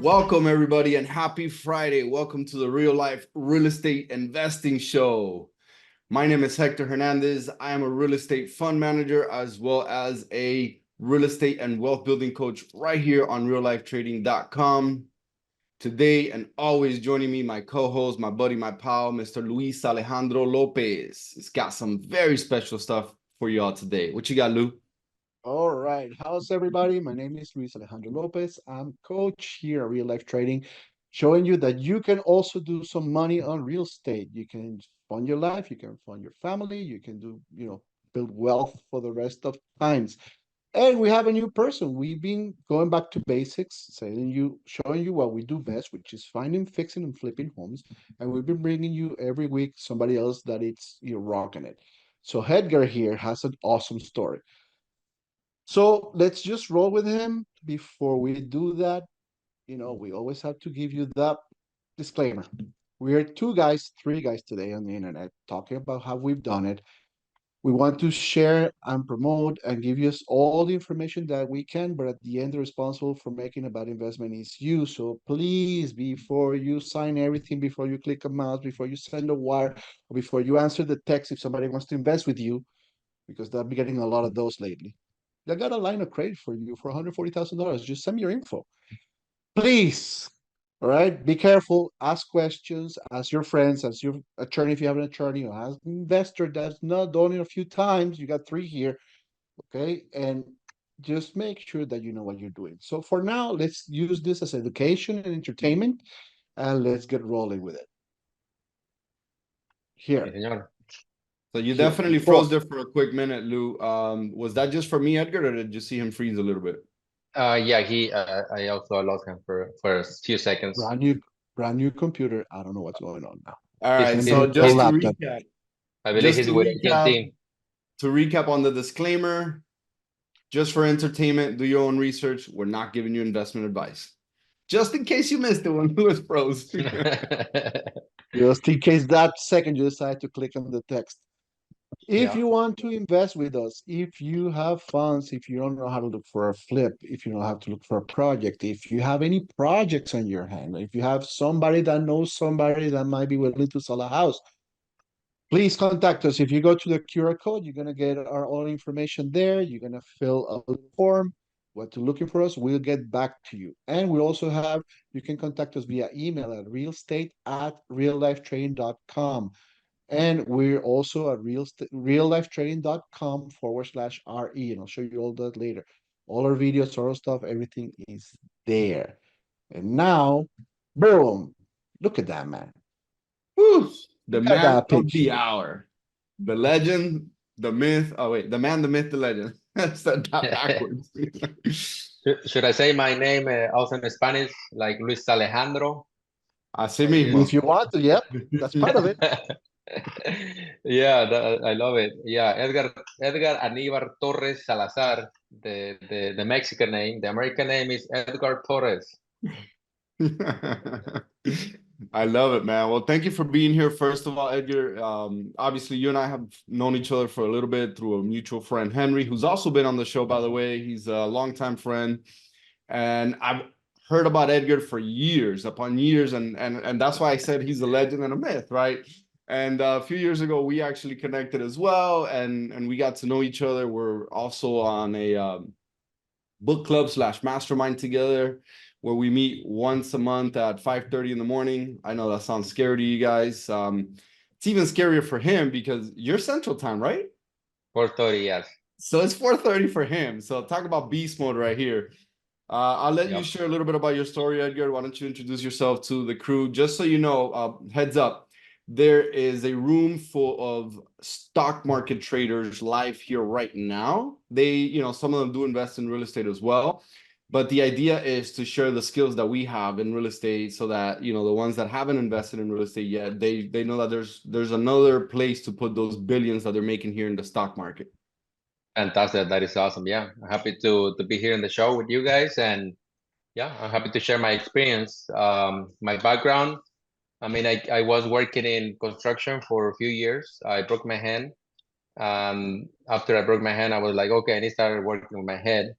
Welcome, everybody, and happy Friday. Welcome to the Real Life Real Estate Investing Show. My name is Hector Hernandez. I am a real estate fund manager as well as a real estate and wealth building coach right here on reallifetrading.com. Today and always joining me, my co-host, my buddy, my pal, Mr. Luis Alejandro Lopez. He's got some very special stuff for y'all today. What you got, Lou? All right. How's everybody? My name is Luis Alejandro Lopez. I'm coach here at Real Life Trading, showing you that you can also do some money on real estate. You can fund your life, you can fund your family, you can do, build wealth for the rest of times. And we have a new person. We've been going back to basics, showing you what we do best, which is finding, fixing, and flipping homes. And we've been bringing you every week somebody else that it's rocking it. So Edgar here has an awesome story. So let's just roll with him. Before we do that, we always have to give you that disclaimer. We're three guys today on the internet talking about how we've done it. We want to share and promote and give you all the information that we can, but at the end, the responsible for making a bad investment is you. So please, before you sign everything, before you click a mouse, before you send a wire, or before you answer the text, if somebody wants to invest with you, because I've been getting a lot of those lately. I got a line of credit for you for $140,000. Just send me your info. Please. All right. Be careful. Ask questions. Ask your friends. Ask your attorney if you have an attorney, or ask an investor that's not done it a few times. You got three here. Okay. And just make sure that you know what you're doing. So for now, let's use this as education and entertainment, and let's get rolling with it. Sí, Here. señor. So you Here. definitely froze there for a quick minute, Lou. Was that just for me, Edgar, or did you see him freeze a little bit? Yeah, I also lost him for a few seconds. Brand new computer. I don't know what's going on now. All right, He's so A just to laptop. recap, I believe just he's to with recap, AT&T. to recap on the disclaimer, just for entertainment, do your own research. We're not giving you investment advice. Just in case you missed it when Lewis froze. Just in case that second you decide to click on the text. If Yeah. you want to invest with us, if you have funds, if you don't know how to look for a flip, if you don't have to look for a project, if you have any projects on your hand, if you have somebody that knows somebody that might be willing to sell a house, please contact us. If you go to the QR code, you're going to get our all information there. You're going to fill a little form. What you're looking for us, we'll get back to you. And we also have, you can contact us via email at realestate@reallifetraining.com. And we're also at reallifetrading.com/RE. And I'll show you all that later. All our videos, all our stuff, everything is there. And now, boom, look at that, man. Whew, the Look at man that of picture. the hour, the legend, the myth. Oh, wait, the man, the myth, the legend. Said that backwards. Should I say my name also in Spanish, like Luis Alejandro? Así If mismo. you want to, yep, that's part of it. Yeah, I love it. Yeah, Edgar Aníbar Torres Salazar, the Mexican name. The American name is Edgar Torres. I love it, man. Well, thank you for being here. First of all, Edgar, obviously you and I have known each other for a little bit through a mutual friend, Henry, who's also been on the show, by the way. He's a longtime friend. And I've heard about Edgar for years upon years. And that's why I said he's a legend and a myth, right? And a few years ago, we actually connected as well. And we got to know each other. We're also on a book club / mastermind together, where we meet once a month at 5:30 in the morning. I know that sounds scary to you guys. It's even scarier for him because you're Central Time, right? 4:30, yes. So it's 4:30 for him. So talk about beast mode right here. I'll let you Yep. share a little bit about your story, Edgar. Why don't you introduce yourself to the crew? Just so you know, heads up, there is a room full of stock market traders live here right now. Some of them do invest in real estate as well. But the idea is to share the skills that we have in real estate so that, the ones that haven't invested in real estate yet, they know that there's another place to put those billions that they're making here in the stock market. Fantastic. That is awesome. Yeah, I'm happy to be here in the show with you guys. And yeah, I'm happy to share my experience, my background. I mean, I was working in construction for a few years. I broke my hand. After I broke my hand, I was like, okay, I need to start working with my head.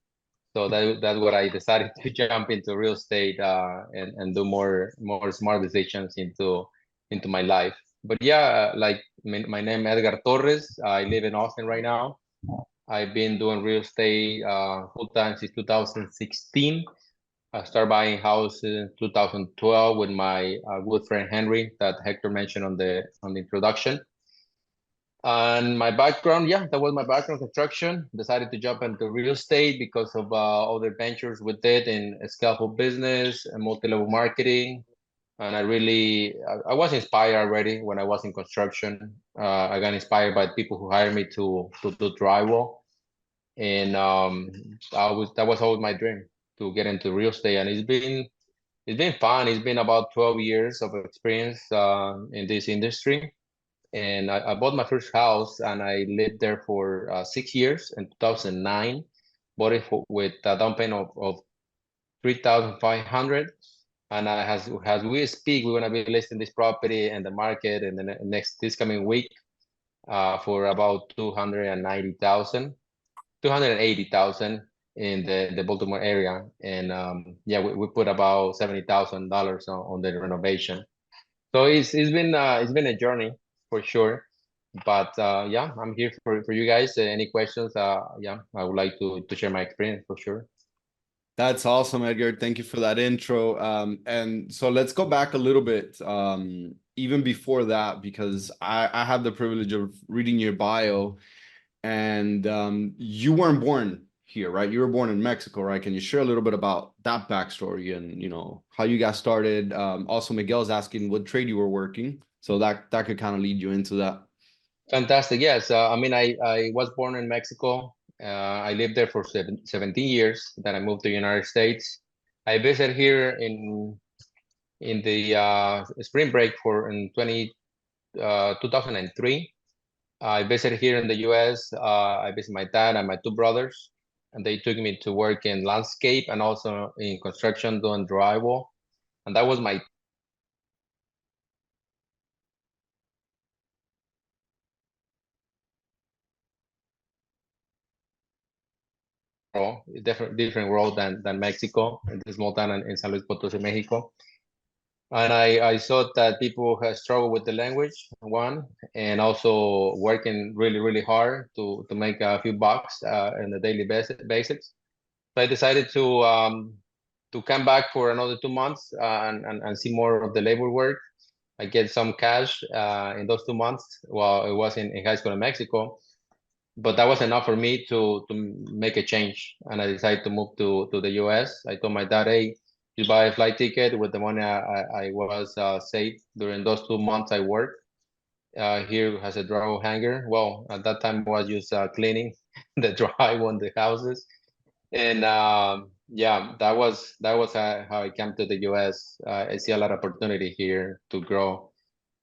So that's what I decided to jump into real estate and do more smart decisions into my life. But yeah, like my name Edgar Torres. I live in Austin right now. I've been doing real estate full time since 2016. I started buying houses in 2012 with my good friend Henry that Hector mentioned on the introduction. And my background, yeah, that was my background, construction. Decided to jump into real estate because of other ventures we did in scaffold business and multi-level marketing. And I was inspired already when I was in construction. I got inspired by people who hired me to do drywall. And that was always my dream to get into real estate. And it's been fun. It's been about 12 years of experience in this industry. And I bought my first house and I lived there for 6 years in 2009. Bought it with a down payment of 3,500. And as we speak, we're gonna be listing this property in the market in the this coming week for about 290,000, 280,000 in the Baltimore area. And yeah, we put about $70,000 on the renovation. So it's been a journey for sure. But yeah, I'm here for you guys. Any questions? Yeah, I would like to share my experience for sure. That's awesome, Edgar. Thank you for that intro. And so let's go back a little bit, even before that, because I have the privilege of reading your bio, and you weren't born here, right? You were born in Mexico, right? Can you share a little bit about that backstory and how you got started? Also, Miguel's asking what trade you were working, so that could kind of lead you into that. Fantastic. Yes. I mean, I was born in Mexico. I lived there for 17 years. Then I moved to the United States. I visited here in the spring break in 2003. I visited here in the US. I visited my dad and my two brothers, and they took me to work in landscape and also in construction doing drywall. And that was my role, different role than Mexico, in the small town in San Luis Potosí, Mexico. And I saw that people have struggled with the language, one, and also working really hard to make a few bucks on a daily basis. So I decided to come back for another 2 months and see more of the labor work. I get some cash in those 2 months while I was in high school in Mexico, but that was enough for me to make a change. And I decided to move to the US. I told my dad, hey, you buy a flight ticket with the money I was saved during those 2 months I worked. Here has a drywall hanger. Well, at that time I was just cleaning the drywall on the houses. And yeah, that was how I came to the US. I see a lot of opportunity here to grow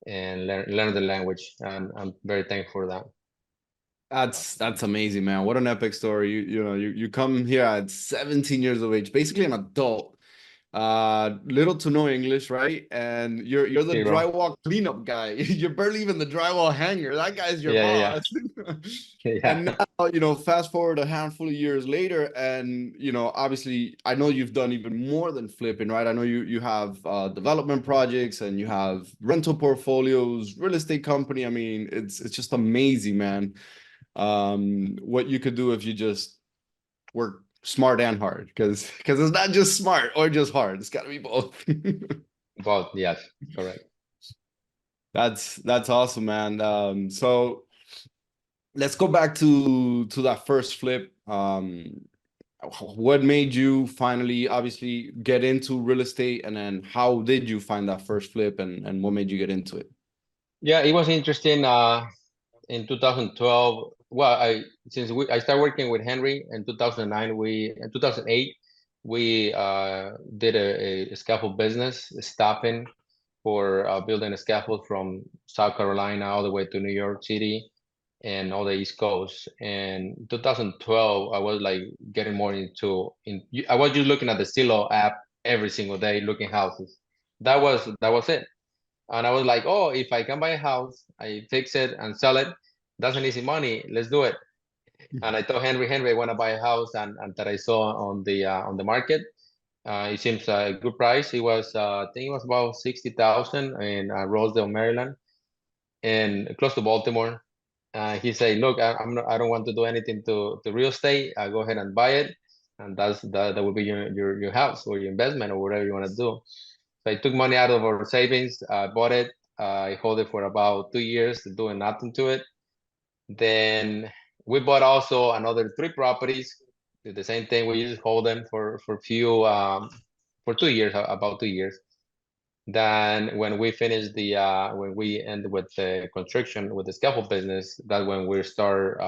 and learn the language, and I'm very thankful for that. That's amazing, man. What an epic story. You come here at 17 years of age, basically an adult, little to no English, right? And you're the Zero. drywall cleanup guy. You're barely even the drywall hanger. That guy's your Yeah. boss. Yeah. And now, fast forward a handful of years later, and obviously I know you've done even more than flipping, right? I know you have development projects and you have rental portfolios, real estate company. I mean, it's just amazing, man. What you could do if you just work smart and hard, because it's not just smart or just hard. It's got to be both. Both, yes, correct. That's awesome, man. So let's go back to that first flip. What made you finally, obviously, get into real estate, and then how did you find that first flip, and what made you get into it? Yeah, it was interesting. In 2012, well, I started working with Henry in 2009. In 2008 we did a scaffold business, staffing for building a scaffold from South Carolina all the way to New York City and all the East Coast. And 2012, I was like getting more I was just looking at the Zillow app every single day, looking houses. That was it. And I was like, oh, if I can buy a house, I fix it and sell it, that's an easy money. Let's do it. And I told Henry, I want to buy a house, and that I saw on the market. It seems a good price. It was, I think it was about 60,000 in Rosedale, Maryland, and close to Baltimore. He said, "Look, I don't want to do anything to real estate. Go ahead and buy it, and that will be your house or your investment or whatever you want to do." So I took money out of our savings, bought it. I hold it for about 2 years, doing nothing to it. Then we bought also another 3 properties. Did the same thing. We just hold them for few for 2 years, about 2 years. Then when we finish when we end with the construction with the scaffold business, that's when we start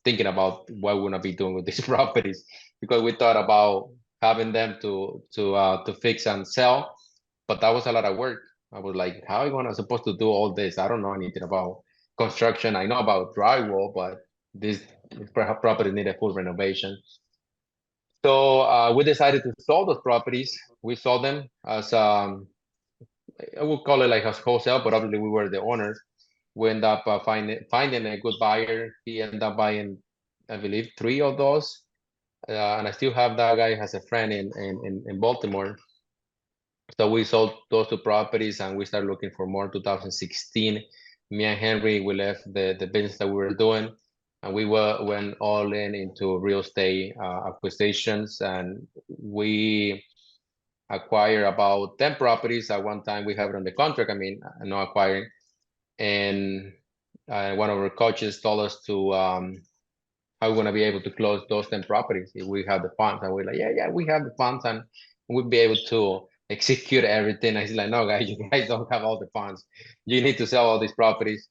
thinking about what we're gonna be doing with these properties, because we thought about having them to fix and sell, but that was a lot of work. I was like, how am I gonna supposed to do all this? I don't know anything about construction. I know about drywall, but this property need a full renovation. So we decided to sell those properties. We sold them as I would call it like a wholesale, but obviously we were the owners. We end up finding a good buyer. He ended up buying, I believe, 3 of those. And I still have that guy as a friend in Baltimore. So we sold those 2 properties and we started looking for more in 2016. Me and Henry, we left the business that we were doing, and we went all into real estate acquisitions, and we acquire about 10 properties at one time. We have it on the contract. I mean, no acquiring. And one of our coaches told us to how we're going to be able to close those 10 properties if we have the funds. And we're like, yeah, we have the funds and we'll be able to execute everything. And he's like, no, guys, you guys don't have all the funds. You need to sell all these properties.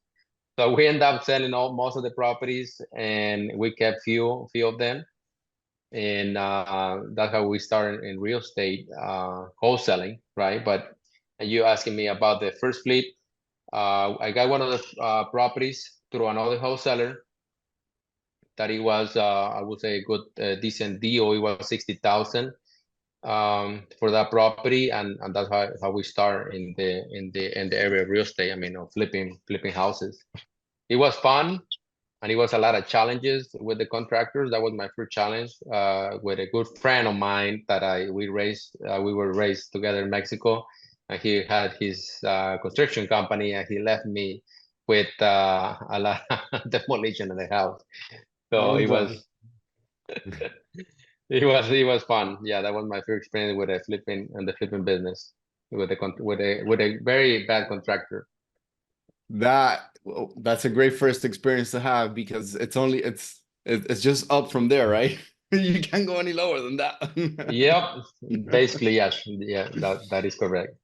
So we end up selling most of the properties, and we kept few of them. And that's how we started in real estate wholesaling, right? But you asking me about the first flip, I got one of the properties through another wholesaler that it was I would say a good decent deal. It was 60,000 for that property, and that's how we start in the area of real estate. I mean, flipping houses. It was fun. And it was a lot of challenges with the contractors. That was my first challenge with a good friend of mine that we were raised together in Mexico. And he had his construction company, and he left me with a lot of demolition of the house. So Oh it boy. was it was fun. Yeah, that was my first experience with the flipping business with a very bad contractor. That's a great first experience to have, because it's just up from there, right? You can't go any lower than that. Yep, basically yes. Yeah, that is correct.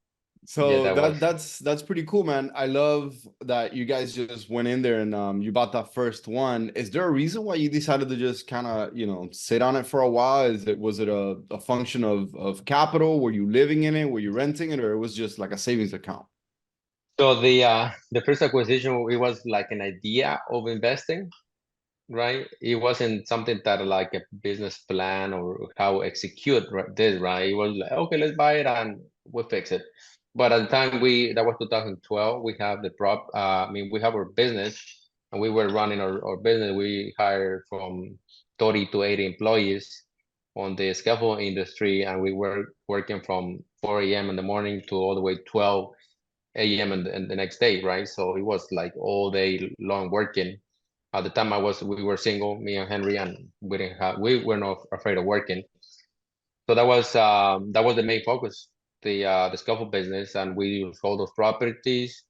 Yeah, So that was. that's pretty cool, man. I love that you guys just went in there and you bought that first one. Is there a reason why you decided to just kind of, sit on it for a while? Was it a function of capital? Were you living in it? Were you renting it, or it was just like a savings account? So the first acquisition, it was like an idea of investing, right? It wasn't something that like a business plan or how execute this, right? It was like, okay, let's buy it and we'll fix it. But at the time that was 2012, we have we have our business, and we were running our business. We hired from 30 to 80 employees on the scaffold industry, and we were working from 4 a.m. in the morning to all the way 12 a.m. and the next day, right? So it was like all day long working. At the time we were single, me and Henry, and we were not afraid of working. So that was the main focus, the scaffold business, and we sold those properties.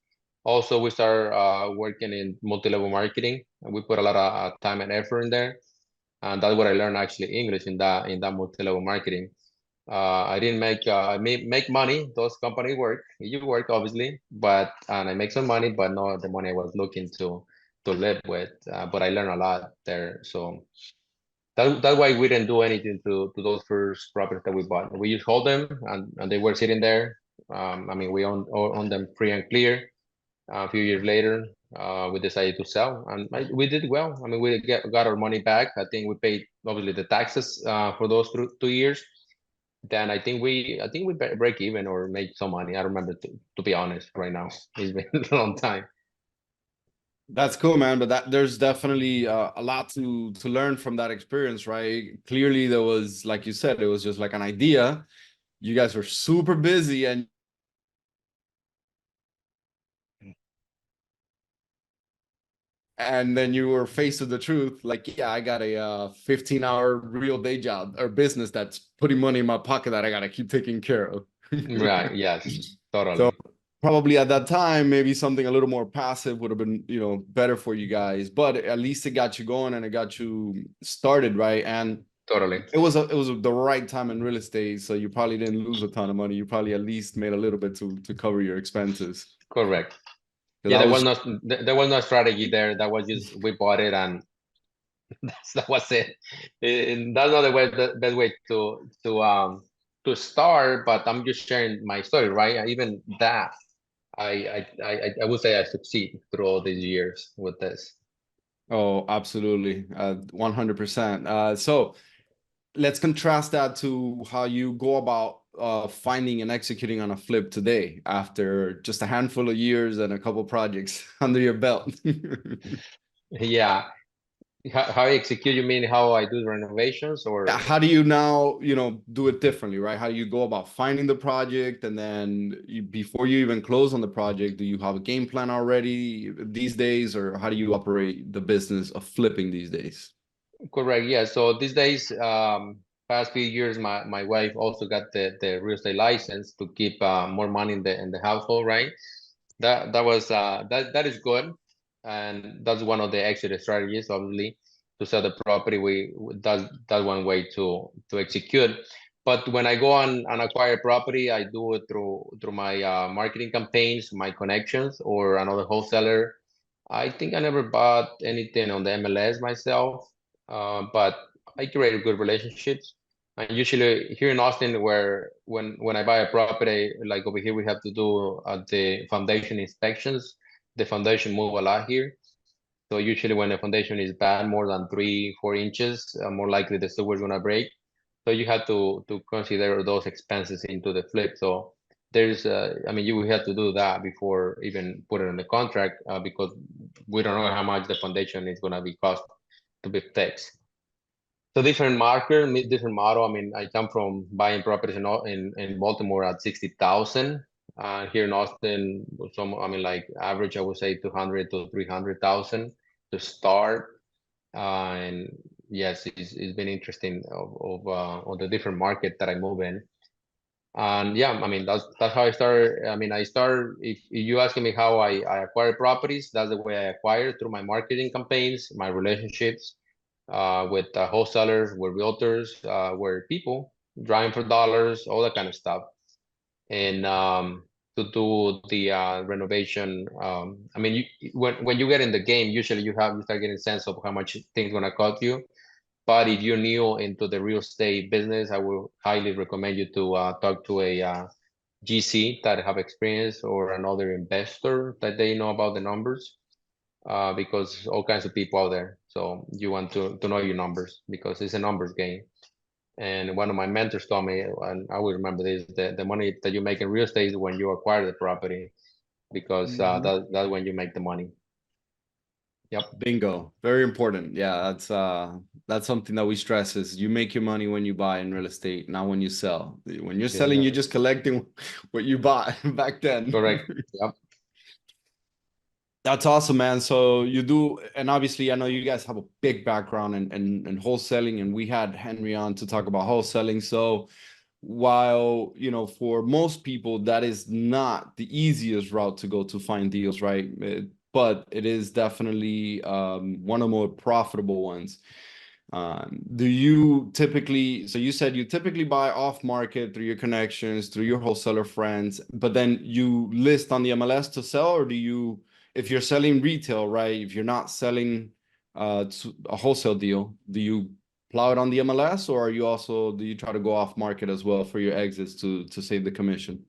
Also, we started working in multi-level marketing, and we put a lot of time and effort in there. And that's what I learned actually English in that multi-level marketing. I didn't make money. Those companies work. You work obviously, and I make some money, but not the money I was looking to live with. But I learned a lot there. So that's why we didn't do anything to those first properties that we bought. We just hold them, and they were sitting there. I mean, we own them free and clear. A few years later, we decided to sell, and we did well. I mean, we got our money back. I think we paid obviously the taxes for those 2 years. Then I think we break even or make some money. I don't remember to be honest right now. It's been a long time. That's cool, man. But there's definitely a lot to learn from that experience, right? Clearly, there was, like you said, it was just like an idea. You guys were super busy, and then you were faced with the truth. Like, yeah, I got a 15-hour real day job or business that's putting money in my pocket that I gotta keep taking care of. Right, yes, So totally. probably at that time, maybe something a little more passive would have been, better for you guys. But at least it got you going and it got you started, right? And Totally. it was the right time in real estate, so you probably didn't lose a ton of money. You probably at least made a little bit to cover your expenses. Correct. Because Yeah, I was there was no strategy there. That was just we bought it and that was it. And that's not the way the best way to start, but I'm just sharing my story, right? Even that I would say I succeed through all these years with this. Oh, absolutely. 100%. So let's contrast that to how you go about finding and executing on a flip today after just a handful of years and a couple projects under your belt. Yeah. How I execute, you mean how I do the renovations or How do you now, do it differently, right? How do you go about finding the project, and then before you even close on the project, do you have a game plan already these days, or how do you operate the business of flipping these days? correct? Yeah. So these days, past few years, my wife also got the real estate license to keep more money in the household, right? That was that is good, and that's one of the exit strategies, obviously, to sell the property. That's one way to execute. But when I go on and acquire property, I do it through my marketing campaigns, my connections, or another wholesaler. I think I never bought anything on the MLS myself, but I created good relationships. And usually here in Austin, where when I buy a property, like over here, we have to do the foundation inspections. The foundation move a lot here. So usually when the foundation is bad, more than 3, 4 inches, more likely the sewer is gonna break. So you have to consider those expenses into the flip. So there's, I mean, you will have to do that before even put it in the contract because we don't know how much the foundation is gonna be cost to be fixed. So different marker, different model. I mean, I come from buying properties in Baltimore at 60,000. Here in Austin, some I mean, like average, I would say 200 to 300,000 to start. And yes, it's been interesting of the different market that I move in. And yeah, I mean that's how I started. I mean, I started. If you asking me how I acquire properties, that's the way I acquire through my marketing campaigns, my relationships with wholesalers, with realtors, with people driving for dollars, all that kind of stuff. And to do the renovation, I mean, when you get in the game, usually you start getting a sense of how much things gonna cost you. But if you're new into the real estate business, I will highly recommend you to talk to a GC that have experience or another investor that they know about the numbers because all kinds of people out there. So you want to know your numbers because it's a numbers game. And one of my mentors told me, and I will remember this, the money that you make in real estate is when you acquire the property because Mhm. that's when you make the money. Yep, Bingo. Very important. Yeah, that's something that we stress is you make your money when you buy in real estate, not when you sell. When you're selling, Yeah. you're just collecting what you bought back then. correct. Yep. That's awesome, man. So you do, and obviously, I know you guys have a big background in wholesaling, and we had Henry on to talk about wholesaling. So while, for most people, that is not the easiest route to go to find deals, right? But it is definitely one of the more profitable ones. Do you typically, so you said you typically buy off market through your connections, through your wholesaler friends, but then you list on the MLS to sell, or do you, if you're selling retail, right? If you're not selling to a wholesale deal, do you plow it on the MLS, or are you also, do you try to go off market as well for your exits to save the commission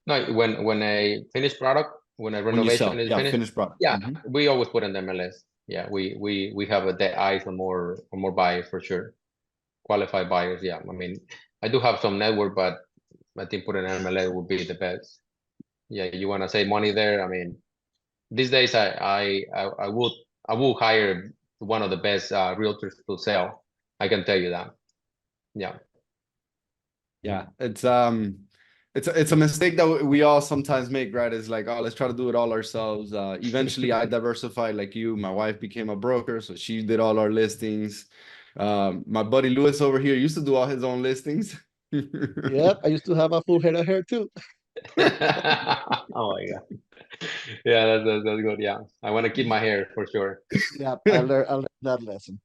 No, when a finished product, when a when you renovation sell? is Yeah, finished, finished product. yeah, Mhm. we always put in the MLS. Yeah, we have a dead eyes on more buyers for sure, qualified buyers. Yeah, I mean, I do have some network, but I think putting an MLS would be the best. Yeah, you want to save money there. I mean, these days I will hire one of the best realtors to sell. I can tell you that. Yeah. Yeah, it's a mistake that we all sometimes make, right? It's like, oh, let's try to do it all ourselves. Eventually I diversified like you. My wife became a broker, so she did all our listings. My buddy Lewis over here used to do all his own listings. Yep, I used to have a full head of hair too. Oh my God. Yeah, that's good. Yeah. I want to keep my hair for sure. Yeah, I learned that lesson.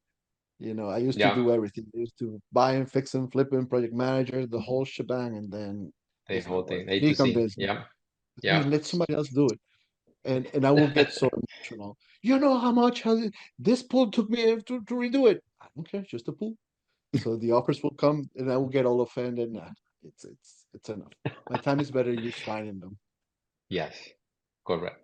You know, I used to Yeah. do everything. I used to buy and fix and flip and project manager, the whole shebang, and then The it's whole not thing, working. A He to Z. convinced me. Yeah. Man, Yeah. let somebody else do it. And I will get so emotional. You know how much this pool took me to redo it? I don't care, just a pool. So the offers will come, and I will get all offended. Nah, it's enough. My time is better used finding them. Yes. Correct.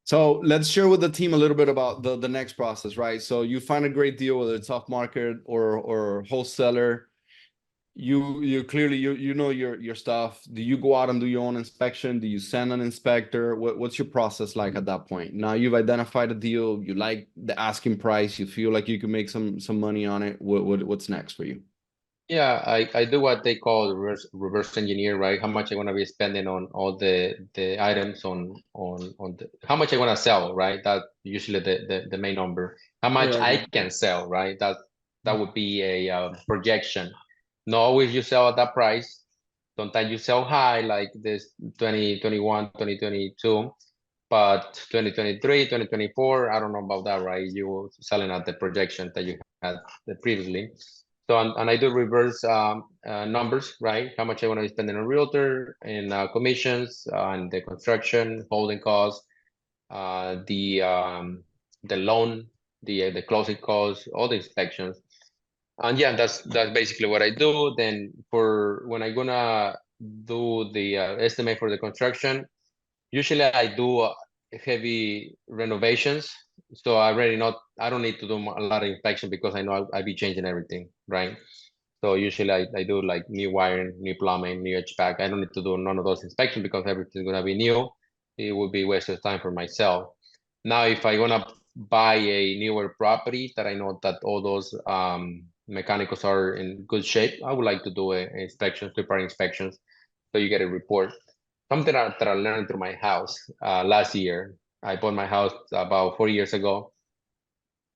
So let's share with the team a little bit about the next process, right? So you find a great deal, whether it's off market or wholesaler. You clearly you know your stuff. Do you go out and do your own inspection? Do you send an inspector? What's your process like at that point? Now you've identified a deal, you like the asking price, you feel like you can make some money on it. What's next for you? Yeah, I do what they call reverse engineer, right? How much I want to be spending on all the items on the how much I want to sell, right? That usually the main number. How much Right, I can sell, right? That would be a projection. Not always you sell at that price. Sometimes you sell high, like this 2021, 2022, but 2023, 2024, I don't know about that, right? You selling at the projection that you had previously. So, and I do reverse numbers, right? How much I want to be spending on realtor and commissions and the construction, holding costs, the loan, the closing costs, all the inspections. And yeah, that's basically what I do. Then for when I gonna do the estimate for the construction, usually I do heavy renovations. So I don't need to do a lot of inspection because I know I'll be changing everything, right? So usually I do like new wiring, new plumbing, new HVAC. I don't need to do none of those inspections because everything's gonna be new. It would be waste of time for myself. Now, if I wanna buy a newer property that I know that all those mechanicals are in good shape, I would like to do a inspections, preparing inspections, so you get a report. Something that I learned through my house last year. I bought my house about 4 years ago,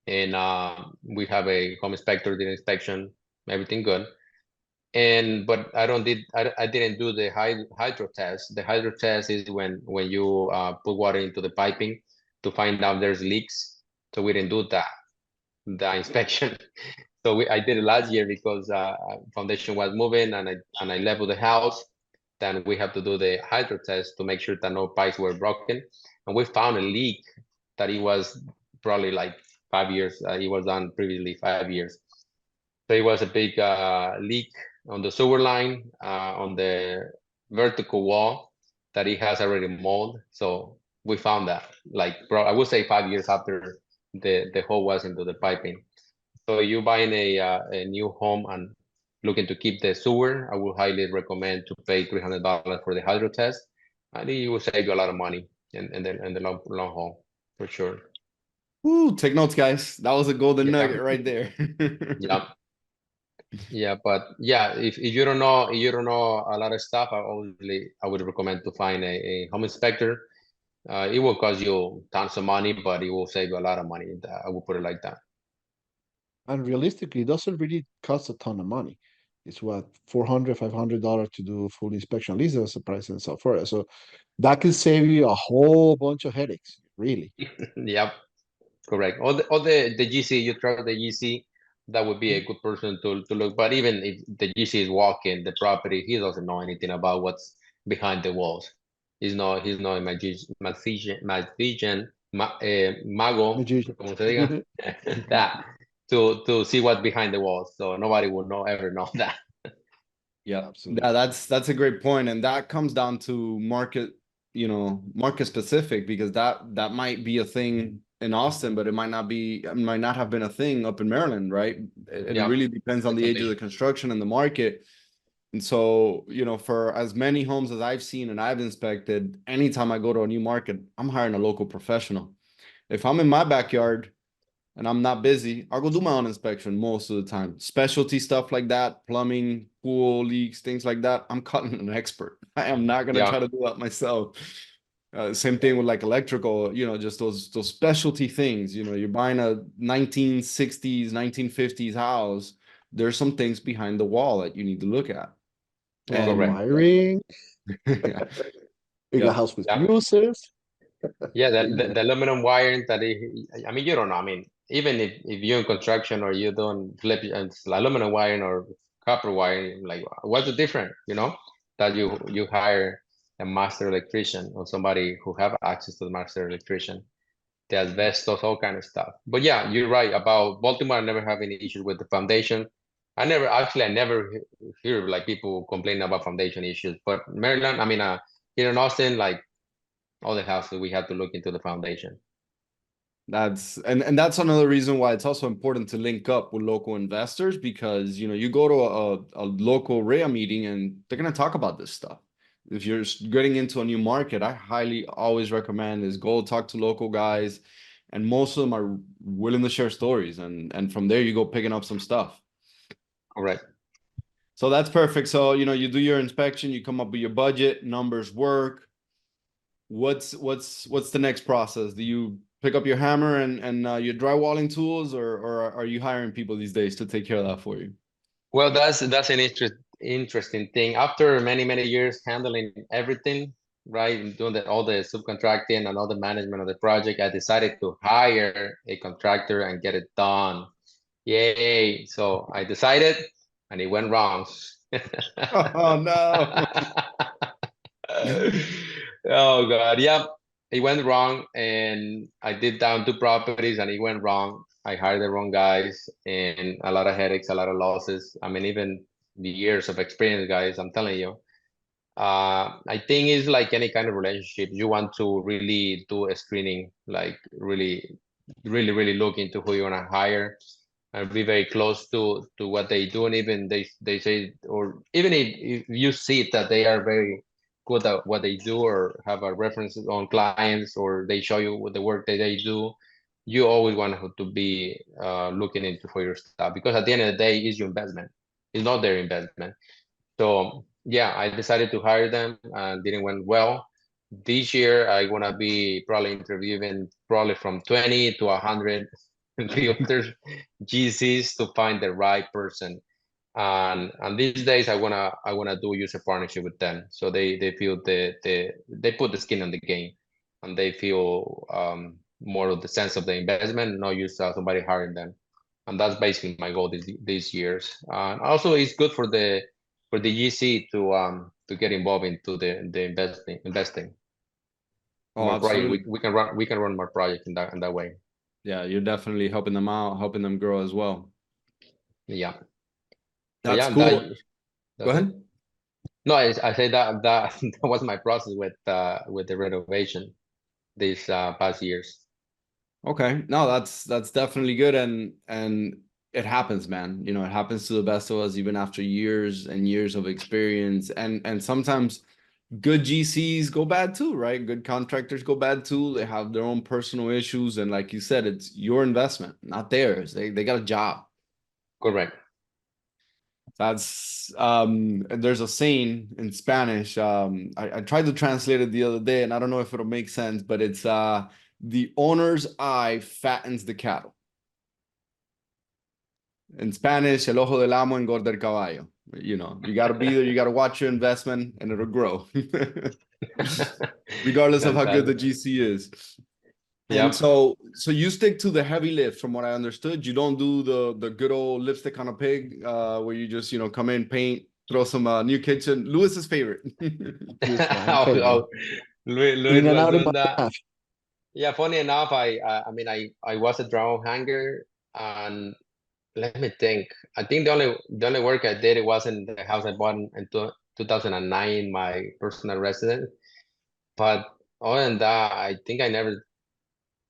and we have a home inspector did inspection, everything good. And but I didn't do the hydro test. The hydro test is when you put water into the piping to find out there's leaks. So we didn't do that, the inspection. So I did it last year because foundation was moving and I leveled the house. Then we have to do the hydro test to make sure that no pipes were broken. And we found a leak that it was probably like 5 years. It was done previously 5 years. So it was a big leak on the sewer line, on the vertical wall that it has already mold. So we found that, like, I would say 5 years after the hole was into the piping. So you buying a new home and looking to keep the sewer, I would highly recommend to pay $300 for the hydro test. I think it will save you a lot of money in the long haul, for sure. Ooh, take notes, guys. That was a golden Yeah. nugget right there. Yeah. Yeah, but yeah, if you don't know a lot of stuff, I would recommend to find a home inspector. It will cost you tons of money, but it will save you a lot of money. I would put it like that. And realistically, it doesn't really cost a ton of money. It's what, $400, $500 to do a full inspection, at least that's the price and so forth. So that can save you a whole bunch of headaches, really. Yep, correct. All the GC, you trust the GC, that would be a good person to look. But even if the GC is walking the property, he doesn't know anything about what's behind the walls. He's not a mago, Magician. como se diga, that to see what's behind the walls. So nobody will ever know that. Yeah, Absolutely. that's a great point, and that comes down to market, market specific, because that might be a thing in Austin, but it might not have been a thing up in Maryland, right? And it Yeah, really depends on the the age of the condition. construction and the market. And so, for as many homes as I've seen and I've inspected, anytime I go to a new market, I'm hiring a local professional. If I'm in my backyard and I'm not busy, I'll go do my own inspection most of the time. Specialty stuff like that, plumbing, pool leaks, things like that, I'm calling an expert. I am not gonna try Yeah, to do that myself. Same thing with like electrical, just those specialty things. You're buying a 1960s, 1950s house. There's some things behind the wall that you need to look at. And And correct. wiring, yeah, in a yeah. house with Yeah. fuses. Yeah, the aluminum wiring that I mean, you don't know. I mean, even if you're in construction or you don't flip it's aluminum wiring or copper wiring, like what's the difference? That you hire a master electrician or somebody who have access to the master electrician, the asbestos, all kind of stuff. But yeah, you're right about Baltimore. I never have any issues with the foundation. I never hear like people complaining about foundation issues. But Maryland, I mean, here in Austin, like all the houses, we have to look into the foundation. And that's another reason why it's also important to link up with local investors, because you go to a local REIA meeting and they're going to talk about this stuff. If you're getting into a new market, I highly always recommend is go talk to local guys, and most of them are willing to share stories, and from there you go picking up some stuff. Correct. So that's perfect. So you do your inspection, you come up with your budget, numbers work. What's the next process? Do you pick up your hammer and your drywalling tools, or are you hiring people these days to take care of that for you? Well, that's an interesting thing. After many years handling everything, right, and doing all the subcontracting and all the management of the project, I decided to hire a contractor and get it done. Yay! So I decided, and it went wrong. Oh no. Oh God, yep. It went wrong, and I did down 2 properties, and it went wrong. I hired the wrong guys, and a lot of headaches, a lot of losses. I mean, even the years of experience, guys. I'm telling you. I think it's like any kind of relationship. You want to really do a screening, like really look into who you want to hire and be very close to what they do. And even they say, or even if you see that they are very good at what they do or have a references on clients or they show you what the work that they do, you always want to be looking into for your stuff, because at the end of the day, it's your investment. It's not their investment. So yeah, I decided to hire them and didn't went well. This year, I want to be probably interviewing probably from 20 to 100 realtors, GCs to find the right person. And these days, I wanna do user partnership with them, so they feel they put the skin on the game, and they feel more of the sense of the investment, not use somebody hiring them. And that's basically my goal these years. Also, it's good for the GC to get involved into the investing Oh, more project. absolutely. We can run more projects in that way. Yeah, you're definitely helping them out, helping them grow as well. Yeah. So That's yeah, cool. Go that's it. ahead. No, I say that that was my process with the renovation these past years. Okay. No, that's definitely good, and it happens, man. It happens to the best of us even after years and years of experience, and sometimes good GCs go bad too, right? Good contractors go bad too. They have their own personal issues, and like you said, it's your investment, not theirs. They got a job. Correct. That's there's a saying in Spanish. I tried to translate it the other day, and I don't know if it'll make sense, but it's the owner's eye fattens the cattle. In Spanish, el ojo del amo engorda el caballo. You got to be there, you got to watch your investment, and it'll grow. Regardless of how good the Fantastic. GC is. And Yep. so you stick to the heavy lift, from what I understood. You don't do the good old lipstick on a pig, where you just come in, paint, throw some new kitchen. Lewis's favorite. He's my Oh, favorite. Luis In and was out in doing my that. life. Yeah, funny enough, I mean, I was a drum hanger, and let me think. I think the only work I did, it was in the house I bought in 2009, my personal residence. But other than that, I think I never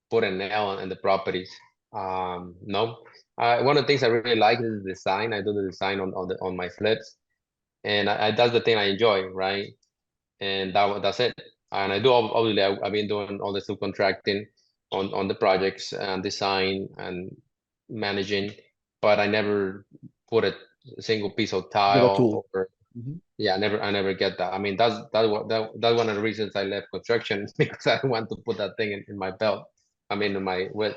put a nail in the properties. No. One of the things I really like is the design. I do the design on my flips, and that's the thing I enjoy, right? And that's it. And I do obviously I've been doing all the subcontracting on the projects and design and managing, but I never put a single piece of Get a tile tool. or Mhm. yeah, I never get that. I mean, that's one of the reasons I left construction because I don't want to put that thing in my belt. I mean, in my with.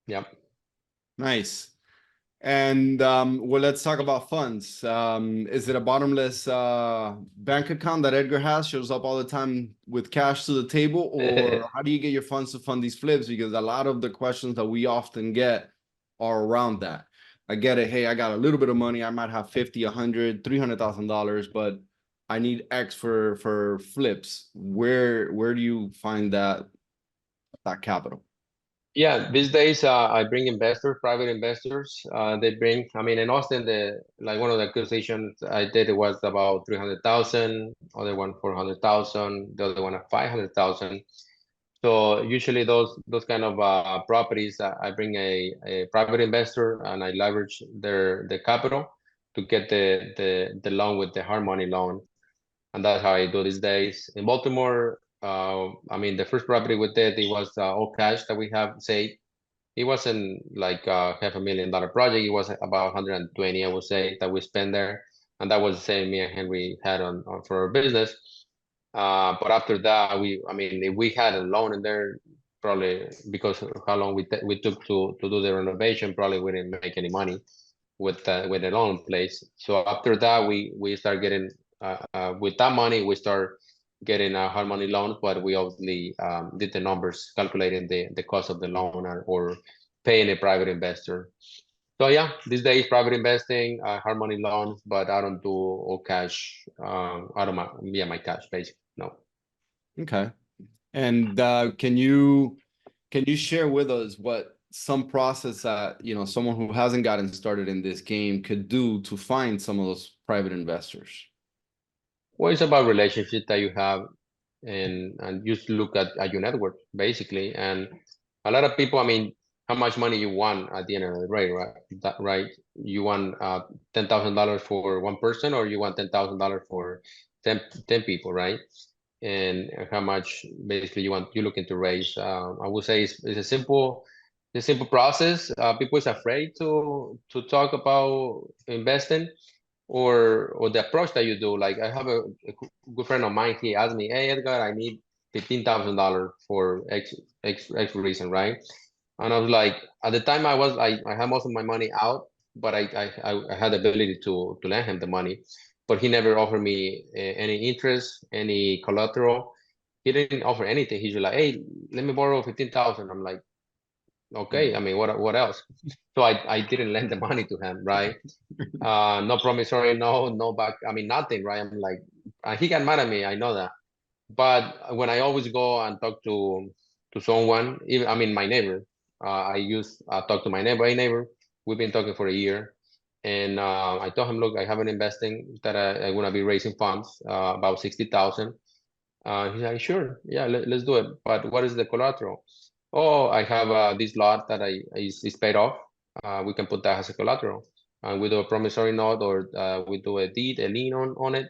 Yeah. Nice. And well, let's talk about funds. Is it a bottomless bank account that Edgar has, shows up all the time with cash to the table, or how do you get your funds to fund these flips? Because a lot of the questions that we often get are around that. I get it. Hey, I got a little bit of money. I might have 50, 100, $300,000, but I need X for flips. Where do you find that capital? Yeah, these days I bring investors, private investors. They bring, I mean, in Austin, the like one of the acquisitions I did it was about 300,000, other one 400,000, the other one at 500,000. So usually those kind of properties, I bring a private investor and I leverage the capital to get the loan with the hard money loan, and that's how I do these days. In Baltimore, I mean, the first property we did, it was all cash that we have saved. It wasn't like a $500,000 project. It was about 120, I would say, that we spent there, and that was the same me and Henry had on for our business. But after that, I mean, if we had a loan in there, probably because of how long we took to do the renovation, probably we didn't make any money with the loan in place. So after that, we start getting with that money, we start getting hard money loans, but we obviously did the numbers calculating the cost of the loan or paying a private investor. So yeah, these days private investing, hard money loans, but I don't do all cash out of my cash basically. No. Okay. And can you share with us what some process that, someone who hasn't gotten started in this game could do to find some of those private investors? Well, it's about relationship that you have and just look at your network basically. And a lot of people, I mean, how much money you want at the end of the day, right? Right? You want $10,000 for one person, or you want $10,000 for 10 people, right? And how much basically you're looking to raise. I would say it's a simple process. People is afraid to talk about investing or the approach that you do. Like I have a good friend of mine. He asked me, "Hey Edgar, I need $15,000 for X reason, right?" And I was like, at the time I had most of my money out, but I had the ability to lend him the money, but he never offered me any interest, any collateral. He didn't offer anything. He's just like, "Hey, let me borrow 15,000." I'm like, "Okay, I mean, what else?" So I didn't lend the money to him, right? No promissory, no back. I mean, nothing, right? I'm like, he got mad at me. I know that. But when I always go and talk to someone, even I mean my neighbor, I use talk to my neighbor. Hey neighbor, we've been talking for a year, and I told him, look, I have an investing that I'm gonna be raising funds, about 60,000. He's like, sure, yeah, let's do it. But what is the collateral? Oh, I have this lot that is paid off. We can put that as a collateral, and we do a promissory note, or we do a deed, a lien on it,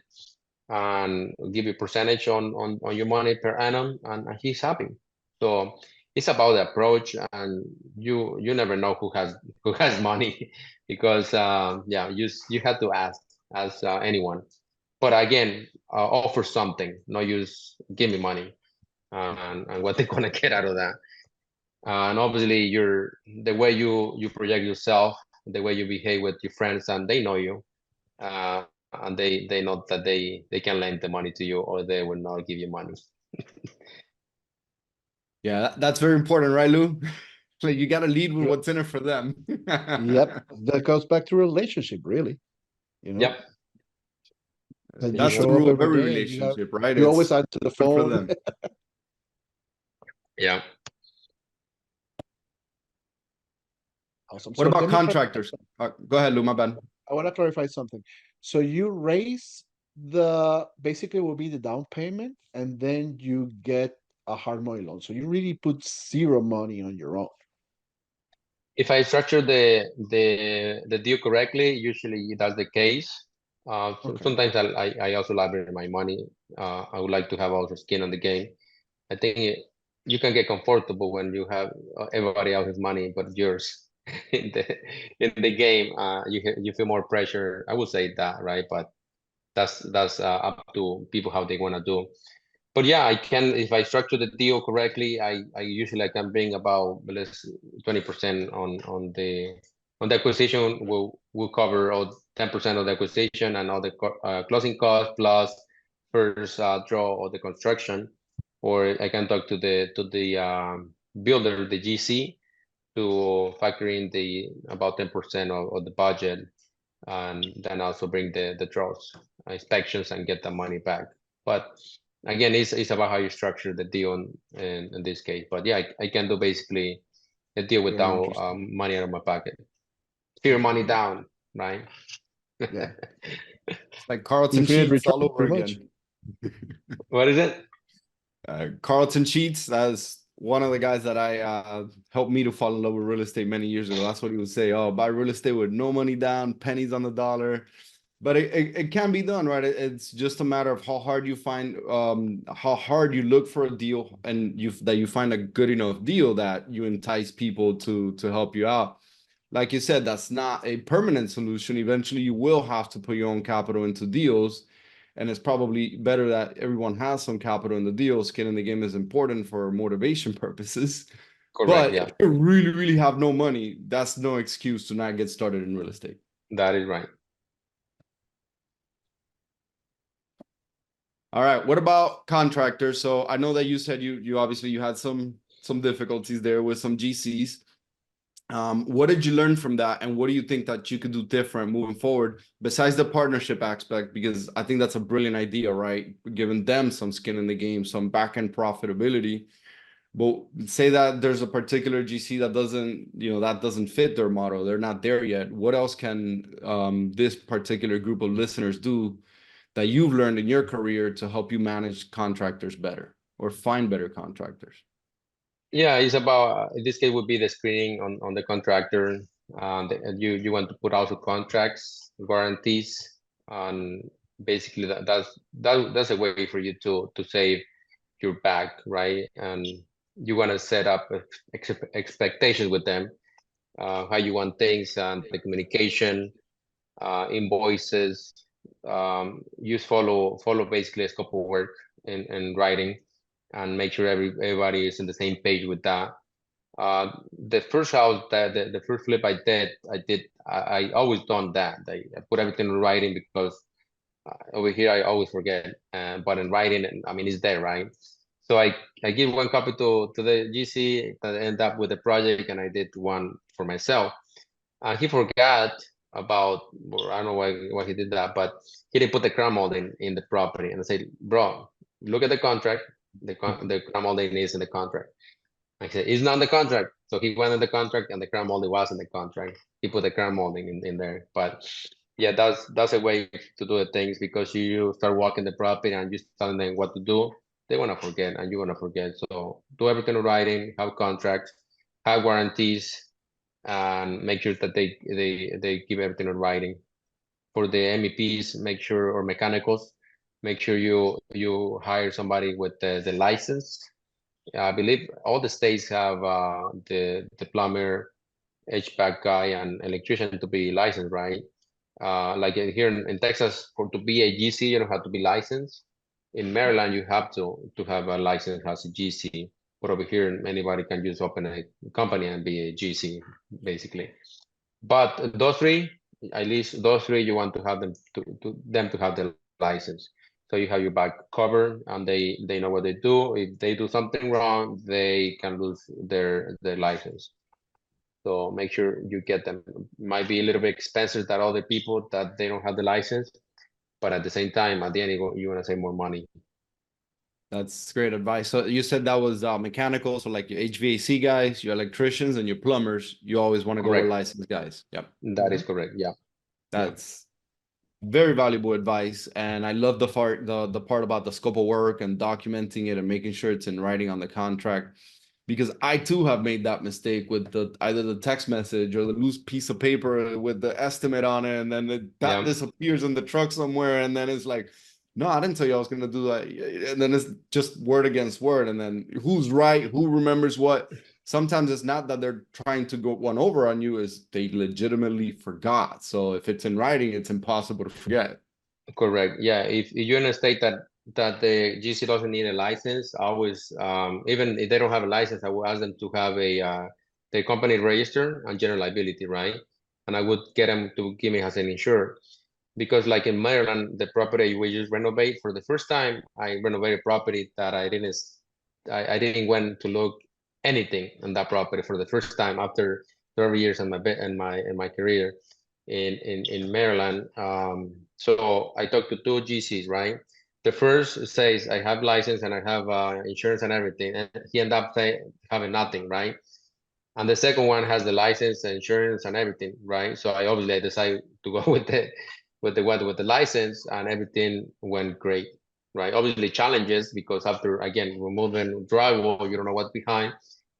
and give you percentage on your money per annum, and he's happy. So it's about the approach, and you never know who has money because yeah, you have to ask as anyone. But again, offer something, not use give me money, and what they're gonna get out of that. And obviously, the way you project yourself, the way you behave with your friends, and they know you, and they know that they can lend the money to you, or they will not give you money. Yeah, that's very important, right, Lou? Like you got to lead with Re- what's in it for them. Yep, that goes back to relationship, really. You know, Yep, that you That's the show up rule of every every day and relationship, right? you always It's answer the good for phone. them. yeah. Awesome. What So about let me contractors? Go ahead, Lou, my bad. I want to clarify something. So you raise the basically will be the down payment, and then you get a hard money loan. So you really put zero money on your own. If I structure the deal correctly, usually that's the case. Okay. Sometimes I also leverage my money. I would like to have also skin on the game. I think you can get comfortable when you have everybody else's money but yours in the game. You feel more pressure. I would say that, right? But that's up to people how they want to do. But yeah, I can if I structure the deal correctly. I usually I can bring about let's 20% on the acquisition. Will cover all 10% of the acquisition and all the closing costs plus first draw of the construction. Or I can talk to the builder, the GC, to factor in the about 10% of the budget, and then also bring the draws, inspections, and get the money back. But again, it's about how you structure the deal in this case. But yeah, I can do basically a deal Very without interesting. money out of my pocket. Fear money down, right? Yeah. It's like Carlton Infinite Sheets return, all over pretty much. again. What is it? Carlton Sheets, that's one of the guys that I helped me to fall in love with real estate many years ago. That's what he would say. Oh, buy real estate with no money down, pennies on the dollar. But it can be done, right? It's just a matter of how hard you find, how hard you look for a deal, and you find a good enough deal that you entice people to help you out. Like you said, that's not a permanent solution. Eventually, you will have to put your own capital into deals, and it's probably better that everyone has some capital in the deal. Skin in the game is important for motivation purposes. Correct. But Yeah, if you really, really have no money, that's no excuse to not get started in real estate. that is right. All right. What about contractors? So I know that you said you obviously you had some difficulties there with some GCs. What did you learn from that, and what do you think that you could do different moving forward besides the partnership aspect? Because I think that's a brilliant idea, right? Giving them some skin in the game, some back end profitability. But say that there's a particular GC that doesn't fit their model. They're not there yet. What else can this particular group of listeners do that you've learned in your career to help you manage contractors better or find better contractors? Yeah, it's about in this case would be the screening on the contractor. You want to put also contracts, guarantees, and basically that's a way for you to save your back, right? And you want to set up expectations with them, how you want things and the communication, invoices. You follow basically a scope of work in writing, and make sure everybody is on the same page with that. The first house that the first flip I always done that. I put everything in writing because over here I always forget. But in writing, I mean, it's there, right? So I give one copy to the GC that end up with the project, and I did one for myself. He forgot about, or I don't know why he did that, but he didn't put the crown molding in the property. And I said, bro, look at the contract. The crown molding is in the contract. I said, it's not in the contract. So he went in the contract, and the crown molding was in the contract. He put the crown molding in there. But yeah, that's a way to do the things, because you start walking the property and you telling them what to do. They want to forget, and you want to forget. So do everything in writing, have contracts, have warranties, and make sure that they keep everything in writing. For the MEPs, make sure, or mechanicals, make sure you hire somebody with the license. I believe all the states have the plumber, HVAC guy, and electrician to be licensed, right? Like here in Texas, to be a GC, you don't have to be licensed. In Maryland, you have to have a license as a GC. But over here, anybody can just open a company and be a GC, basically. But those three, at least those three, you want to have them to have the license. So you have your back covered, and they know what they do. If they do something wrong, they can lose their license. So make sure you get them. Might be a little bit expensive than other people that they don't have the license, but at the same time, at the end, you want to save more money. That's great advice. So you said that was mechanical, so like your HVAC guys, your electricians, and your plumbers. You always want to go with Correct. licensed guys. Yep. That is correct. Yeah. That's very valuable advice. And I love the part about the scope of work and documenting it and making sure it's in writing on the contract. because I too have made that mistake with either the text message or the loose piece of paper with the estimate on it, and then that disappears in the truck somewhere, and then it's like, no, I didn't tell you I was going to do that. And then it's just word against word, and then who's right, who remembers what. Sometimes it's not that they're trying to go one over on you, is they legitimately forgot. So if it's in writing, it's impossible to forget. Correct. Yeah. If you're in a state that the GC doesn't need a license, I always even if they don't have a license, I will ask them to have a the company register and general liability, right? And I would get them to give me as an insurer. Because like in Maryland, the property we just renovate for the first time, I renovated property that I didn't went to look anything on that property for the first time after 30 years in my career in Maryland. So I talked to two GCs, right? The first says I have license and I have insurance and everything, and he ended up having nothing, right? And the second one has the license, the insurance, and everything, right? So I obviously decided to go with the license, and everything went great, right? Obviously challenges because after again removing drywall, you don't know what's behind.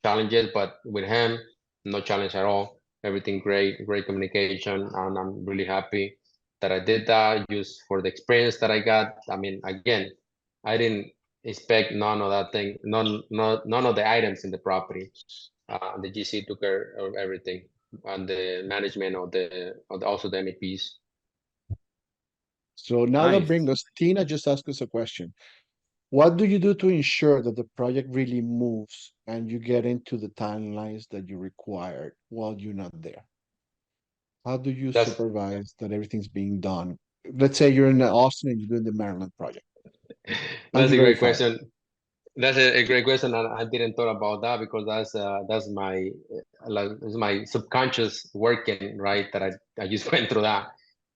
Challenges, but with him, no challenge at all. Everything great, great communication, and I'm really happy that I did that just for the experience that I got. I mean, again, I didn't expect none of that thing, none of the items in the property. The GC took care of everything, and the management of also the MEPs. So now that Nice. brings us, Tina just asked us a question. What do you do to ensure that the project really moves and you get into the timelines that you required while you're not there? How do you That's supervise that everything's being done? Let's say you're in Austin and you're doing the Maryland project and that's you a great verify it. question. That's a great question, and I didn't thought about that because that's my like it's my subconscious working, right? That I just went through that.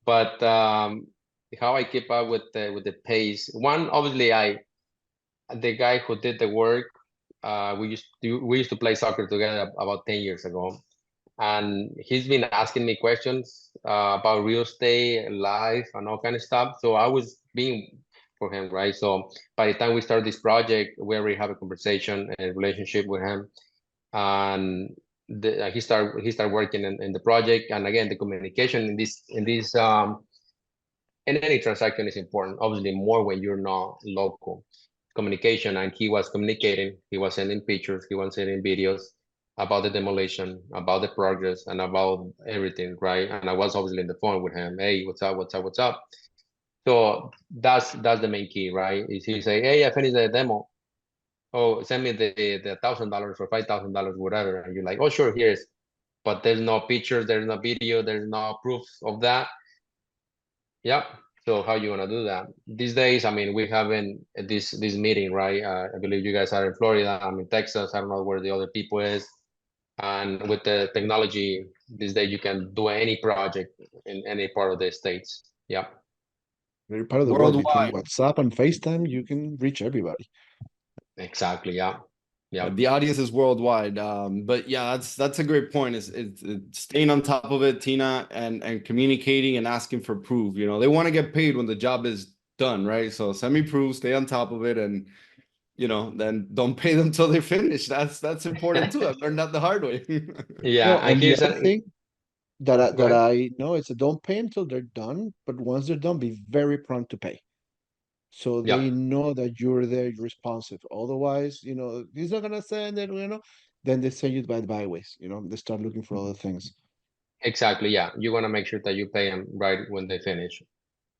But how I keep up with the pace. One, obviously, the guy who did the work, we used to play soccer together about 10 years ago, and he's been asking me questions about real estate, life, and all kind of stuff. So I was being for him, right? So by the time we start this project, we already have a conversation and relationship with him, and he started working in the project. And again, the communication in any transaction is important. Obviously, more when you're not local. Communication, and he was communicating. He was sending pictures. He was sending videos about the demolition, about the progress, and about everything, right? And I was obviously in the phone with him. Hey, what's up? What's up? What's up? So that's the main key, right? Is he say, hey, I finished the demo. Oh, send me the $1,000 or $5,000, whatever. And you're like, oh, sure, here's. But there's no pictures, there's no video, there's no proof of that. Yep. So how you wanna do that? These days, I mean, we having this meeting, right? I believe you guys are in Florida. I'm in Texas. I don't know where the other people is. And with the technology these days, you can do any project in any part of the states. Yep. Very part of the world between Worldwide. WhatsApp and FaceTime, you can reach everybody. Exactly. Yeah. Yeah. The audience is worldwide. But yeah, that's a great point. It's staying on top of it, Tina, and communicating and asking for proof. You know, they want to get paid when the job is done, right? So send me proof, stay on top of it, and then don't pay them till they finish. That's important too. I've learned that the hard way. Yeah. No, And and the here's other a thing that I, go that ahead. I know is that don't pay until they're done, but once they're done, be very prompt to pay. So they Yeah. know that you're there, you're responsive. Otherwise, he's not gonna send it, then they send you by the byways, they start looking for other things. Exactly. Yeah. You want to make sure that you pay them right when they finish,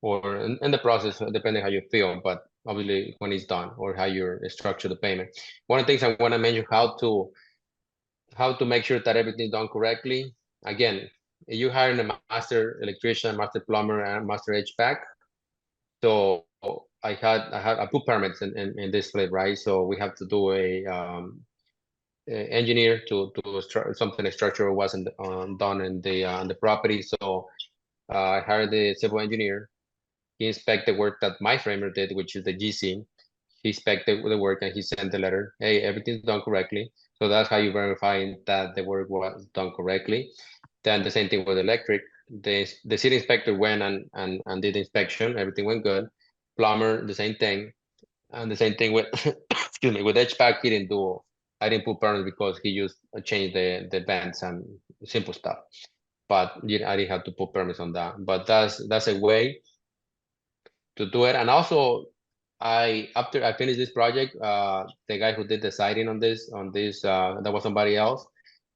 or in the process, depending how you feel, but obviously when it's done or how you structure the payment. One of the things I want to mention how to make sure that everything's done correctly. Again, you hiring a master electrician, master plumber, and master HVAC. So I put permits in this flip, right? So we have to do a engineer to something structural wasn't done in the property. So I hired the civil engineer. He inspected the work that my framer did, which is the GC. He inspected the work and he sent the letter. Hey, everything's done correctly. So that's how you verify that the work was done correctly. Then the same thing with electric. The city inspector went and did the inspection. Everything went good. Plumber, the same thing. And the same thing with excuse me, with HVAC, he didn't do I didn't put permits because he used changed the vents and simple stuff. But I didn't have to put permits on that. But that's a way to do it. And also, after I finished this project, the guy who did the siding on this that was somebody else,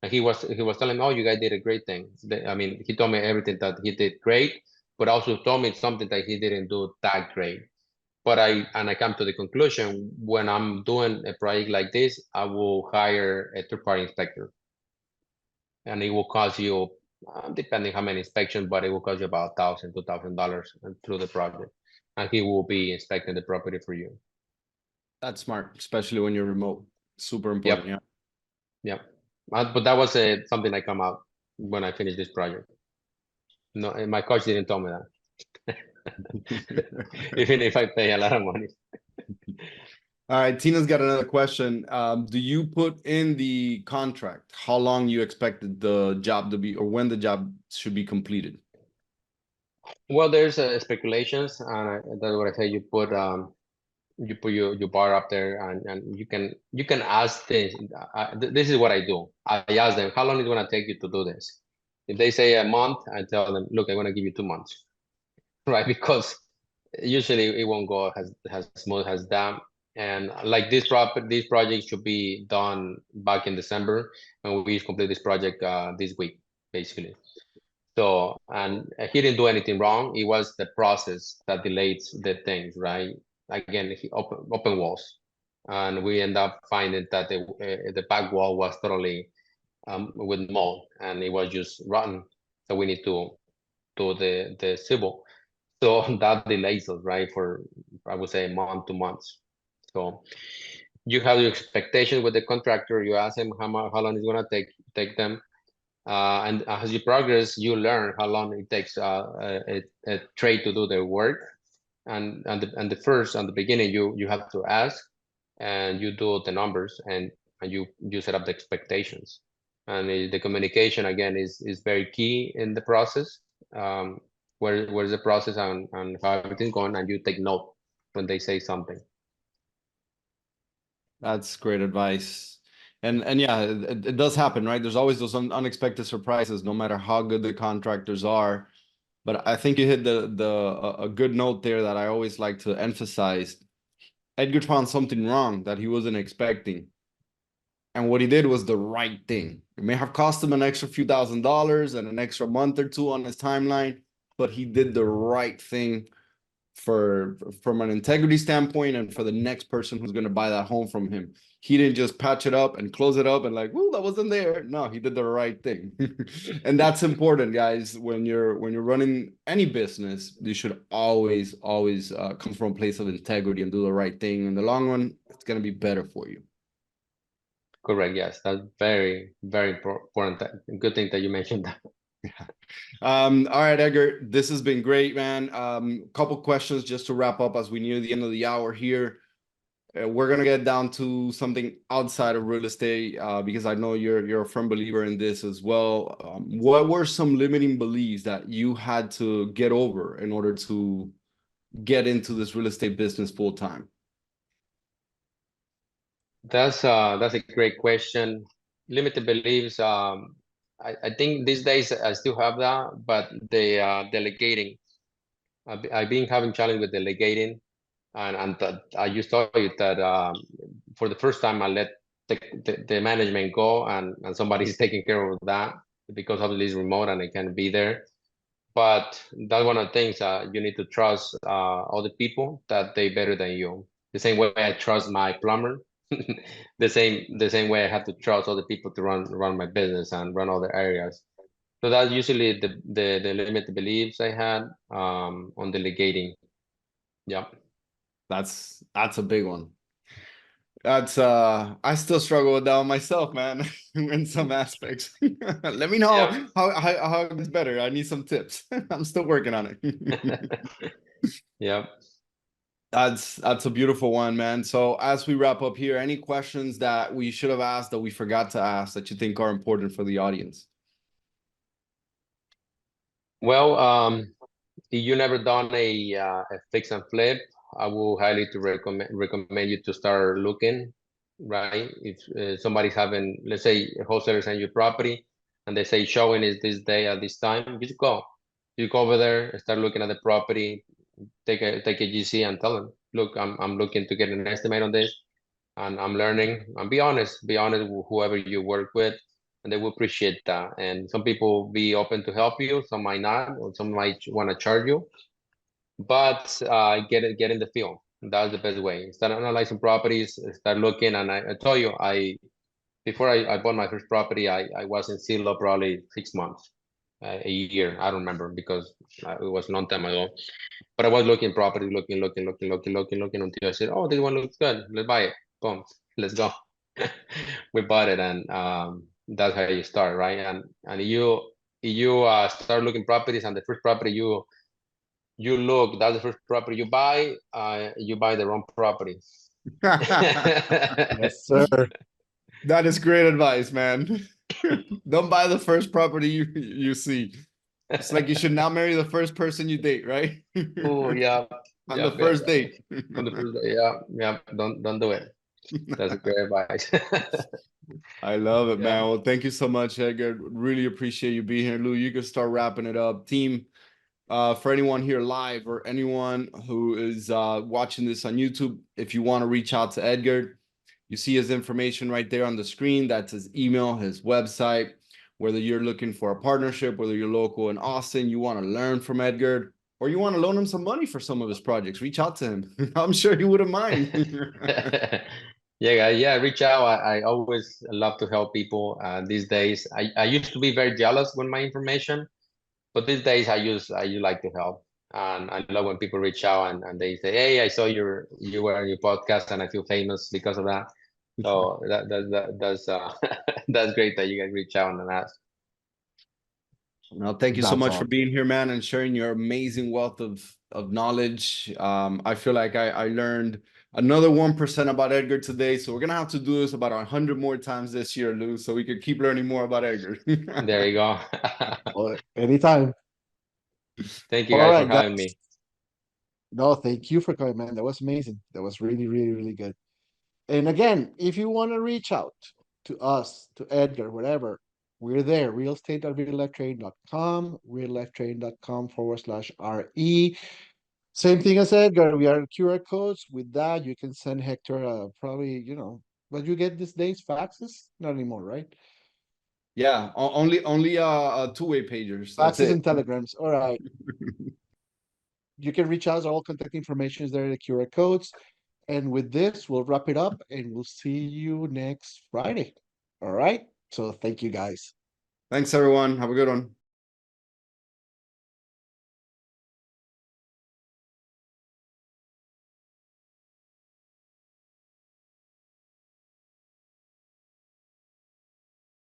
and he was telling me, oh, you guys did a great thing. I mean, he told me everything that he did great, but also told me something that he didn't do that great. But I come to the conclusion, when I'm doing a project like this, I will hire a third-party inspector, and it will cost you, depending how many inspections, but it will cost you about $1,000, $2,000 through the project, and he will be inspecting the property for you. That's smart, especially when you're remote. Super important. Yep. Yeah. Yep. But that was something that come out when I finished this project. No, my coach didn't tell me that, even if I pay a lot of money. All right, Tina's got another question. Do you put in the contract how long you expected the job to be, or when the job should be completed? Well, there's speculations, and that's what I say. You put your bar up there, and you can ask this. This is what I do. I ask them, how long is it gonna take you to do this? If they say a month, I tell them, look, I'm gonna give you 2 months, right? Because usually it won't go as smooth as that. And like this project should be done back in December, and we complete this project this week, basically. So, and he didn't do anything wrong. It was the process that delays the things, right? Again, he open walls, and we end up finding that the back wall was totally with mold, and it was just rotten. So we need to do the civil. So that delays us, right? For, I would say, a month, 2 months. So you have your expectation with the contractor. You ask him how long it's gonna take them, and as you progress, you learn how long it takes a trade to do their work. And the beginning, you have to ask, and you do the numbers, and you set up the expectations. And the communication again is very key in the process. Where's the process and how everything's going, and you take note when they say something. That's great advice. And yeah, it does happen, right? There's always those unexpected surprises, no matter how good the contractors are. But I think you hit a good note there that I always like to emphasize. Edgar found something wrong that he wasn't expecting. And what he did was the right thing. It may have cost him an extra few $1,000s and an extra month or two on his timeline, but he did the right thing from an integrity standpoint and for the next person who's going to buy that home from him. He didn't just patch it up and close it up and like, "Ooh, that wasn't there." No, he did the right thing. And that's important, guys. When you're running any business, you should always come from a place of integrity and do the right thing. In the long run, it's going to be better for you. Correct. Yes, that's very, very important. Good thing that you mentioned that. All right, Edgar, this has been great, man. Couple questions just to wrap up as we near the end of the hour here. We're gonna get down to something outside of real estate because I know you're a firm believer in this as well. What were some limiting beliefs that you had to get over in order to get into this real estate business full time? That's a great question. Limited beliefs. I think these days I still have that, but the delegating. I've been having challenge with delegating, and that I just told you that for the first time I let the management go, and somebody's taking care of that because obviously it's remote and I can't be there. But that's one of the things you need to trust other people that they better than you. The same way I trust my plumber, the same way I have to trust other people to run my business and run other areas. So that's usually the limited beliefs I had on delegating. Yeah. That's a big one. That's I still struggle with that one myself, man, in some aspects. Let me know Yeah. how it's better. I need some tips. I'm still working on it. Yeah. That's a beautiful one, man. So as we wrap up here, any questions that we should have asked that we forgot to ask that you think are important for the audience? Well, if you never done a fix and flip, I will highly to recommend you to start looking. right? If somebody's having, let's say, a wholesaler send you property, and they say showing is this day at this time, you go. You go over there, start looking at the property, take a GC, and tell them, look, I'm looking to get an estimate on this, and I'm learning. And be honest with whoever you work with, and they will appreciate that. And some people be open to help you, some might not, or some might want to charge you. But get in the field. That's the best way. Start analyzing properties, start looking. And I told you, before I bought my first property, I was in Silo probably 6 months, a year. I don't remember because it was a long time ago. But I was looking property, looking until I said, oh, this one looks good. Let's buy it. Boom, let's go. We bought it, and that's how you start, right? And you start looking properties, and the first property you look, that's the first property you buy the wrong property. Yes, sir. That is great advice, man. Don't buy the first property you see. It's like you should not marry the first person you date, right? Oh yeah. On the first date. On the first day, yeah. Don't do it. That's a great advice. I love it, Yeah. man. Well, thank you so much, Edgar. Really appreciate you being here. Lou, you can start wrapping it up. Team, for anyone here live or anyone who is watching this on YouTube, if you want to reach out to Edgar, you see his information right there on the screen. That's his email, his website. Whether you're looking for a partnership, whether you're local in Austin, you want to learn from Edgar, or you want to loan him some money for some of his projects, reach out to him. I'm sure he wouldn't mind. Yeah, reach out. I always love to help people. These days, I used to be very jealous with my information, but these days I like to help. And I love when people reach out and they say, hey, I saw you were on your podcast and I feel famous because of that. So that's that's great that you guys reach out and ask. Well, thank you so That's much for awesome. being here, man, and sharing your amazing wealth of knowledge. I feel like I learned another 1% about Edgar today, so we're gonna have to do this about 100 more times this year, Lou, so we could keep learning more about Edgar. There you go. Well, anytime. Thank you All guys for right, guys. having me. No, thank you for coming, man. That was amazing. That was really, really, really good. And again, if you want to reach out to us, to Edgar, whatever, we're there. Realestate.reallifetrade.com, reallifetrade.com/RE. Same thing as Edgar. We are QR codes. With that, you can send Hector probably, what you get these days, faxes? Not anymore, right? Yeah, only two-way pagers. That's Faxes it. and telegrams. All right. You can reach us. All contact information is there in the QR codes. And with this, we'll wrap it up and we'll see you next Friday. All right. So thank you guys. Thanks, everyone. Have a good one.